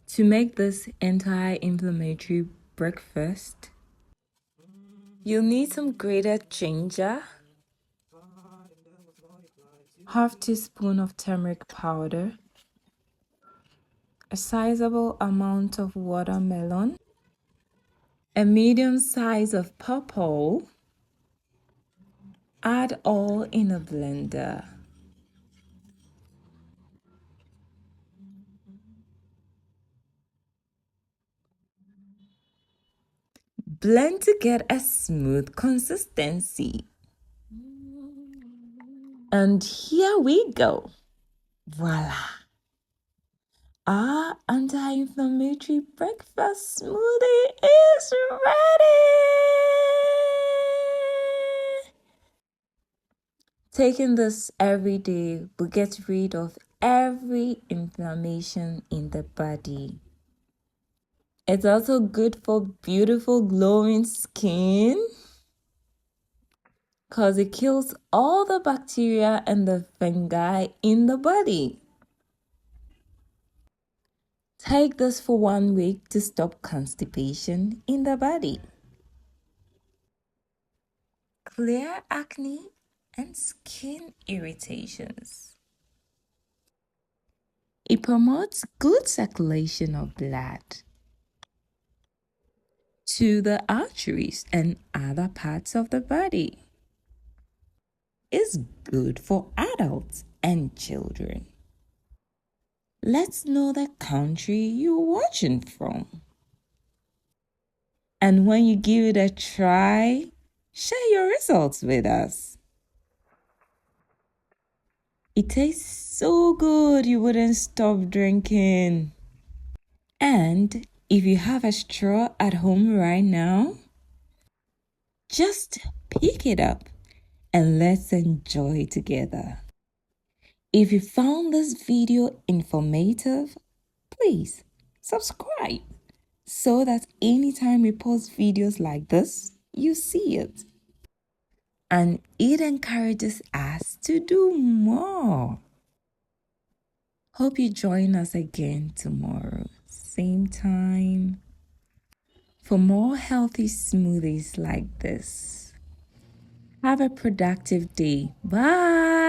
To make this anti-inflammatory breakfast, you'll need some grated ginger, half teaspoon of turmeric powder, a sizable amount of watermelon, a medium size of pawpaw. Add all in a blender. Blend to get a smooth consistency. And here we go. Voila! Our anti-inflammatory breakfast smoothie is ready! Taking this every day will get rid of every inflammation in the body. It's also good for beautiful glowing skin because it kills all the bacteria and the fungi in the body. Take this for 1 week to stop constipation in the body, clear acne and skin irritations. It promotes good circulation of blood to the arteries and other parts of the body. It's good for adults and children. Let's know the country you're watching from. And when you give it a try, share your results with us. It tastes so good you wouldn't stop drinking. And if you have a straw at home right now, just pick it up and let's enjoy together. If you found this video informative, please subscribe so that anytime we post videos like this, you see it. And it encourages us to do more. Hope you join us again tomorrow, same time, for more healthy smoothies like this. Have a productive day. Bye.